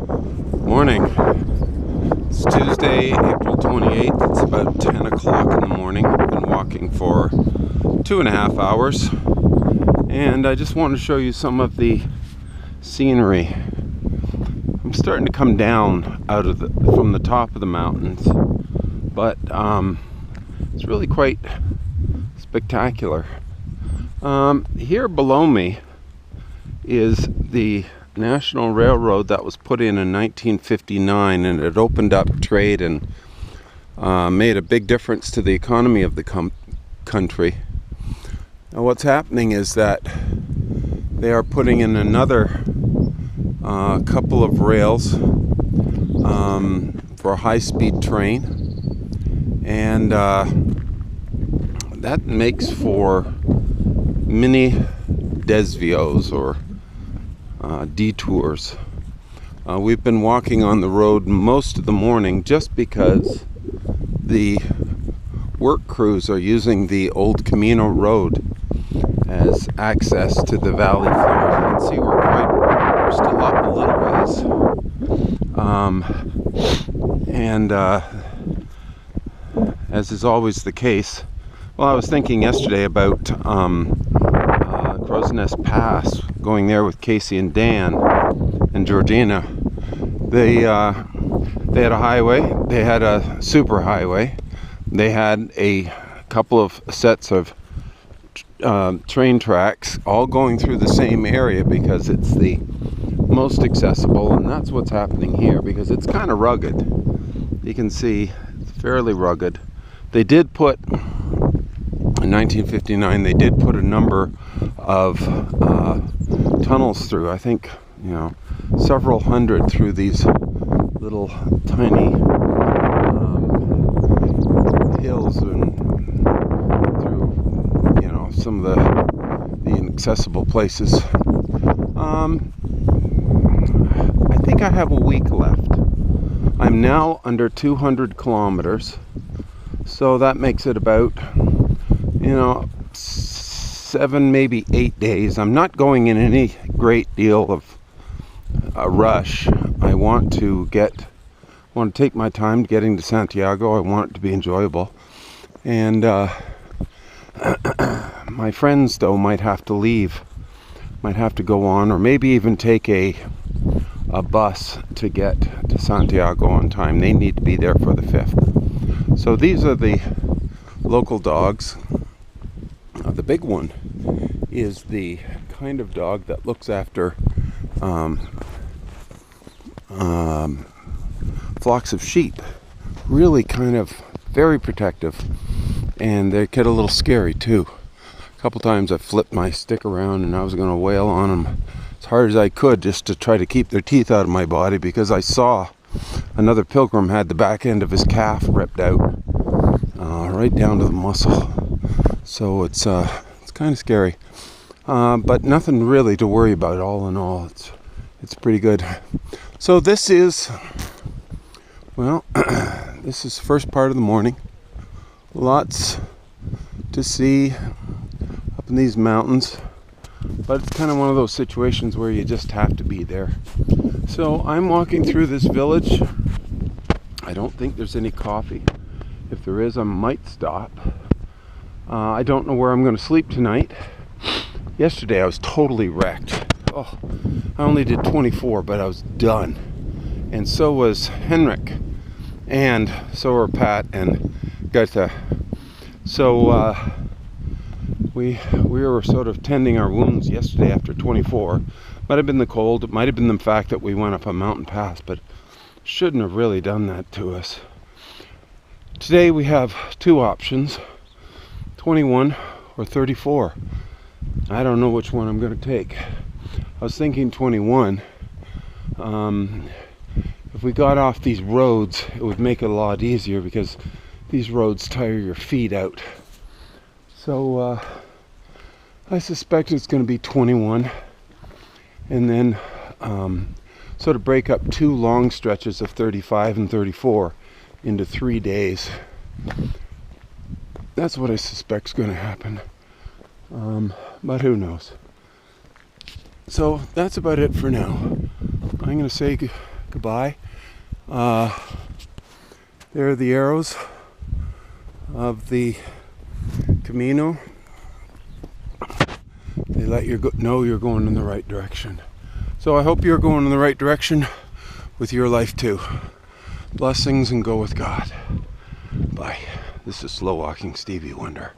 Morning. It's Tuesday, April 28th. It's about 10 o'clock in the morning. I've been walking for 2.5 hours. And I just want to show you some of the scenery. I'm starting to come down from the top of the mountains. But it's really quite spectacular. Here below me is the National Railroad that was put in 1959, and it opened up trade and made a big difference to the economy of the country. Now what's happening is that they are putting in another couple of rails for a high-speed train, and that makes for mini desvios or detours. We've been walking on the road most of the morning just because the work crews are using the old Camino Road as access to the valley floor. You can see we're still up a little ways. As is always the case, well, I was thinking yesterday about Crow's Nest Pass, going there with Casey and Dan and Georgina. They had a highway, they had a super highway, they had a couple of sets of train tracks all going through the same area because it's the most accessible, and that's what's happening here because it's kind of rugged. You can see it's fairly rugged. They did put, in 1959, they did put a number of tunnels through. I think, several hundred through these little tiny hills and through, some of the inaccessible places. I think I have a week left. I'm now under 200 kilometers, so that makes it about 7, maybe 8 days. I'm not going in any great deal of a rush. I want to take my time getting to Santiago. I want it to be enjoyable. And my friends, though, might have to leave. Might have to go on, or maybe even take a bus to get to Santiago on time. They need to be there for the 5th. So these are the local dogs. The big one is the kind of dog that looks after flocks of sheep. Really kind of very protective, and they get a little scary too. A couple times I flipped my stick around and I was going to wail on them as hard as I could just to try to keep their teeth out of my body, because I saw another pilgrim had the back end of his calf ripped out right down to the muscle. So it's kind of scary, but nothing really to worry about. All in all, it's pretty good. So this is this is the first part of the morning. Lots to see up in these mountains, but it's kind of one of those situations where you just have to be there. So I'm walking through this village. I don't think there's any coffee. If there is, I might stop. I don't know where I'm going to sleep tonight. Yesterday I was totally wrecked. I only did 24, but I was done. And so was Henrik. And so were Pat and Goethe. So we were sort of tending our wounds yesterday after 24. Might have been the cold. It might have been the fact that we went up a mountain pass, but shouldn't have really done that to us. Today we have two options. 21 or 34. I don't know which one I'm going to take. I was thinking 21. If we got off these roads, it would make it a lot easier because these roads tire your feet out. So I suspect it's going to be 21, and then sort of break up two long stretches of 35 and 34 into 3 days. That's what I suspect is going to happen, but who knows. So that's about it for now. I'm going to say goodbye. There are the arrows of the Camino. They let you know you're going in the right direction. So I hope you're going in the right direction with your life too. Blessings and go with God. Bye. This is Slow Walking Stevie Wonder.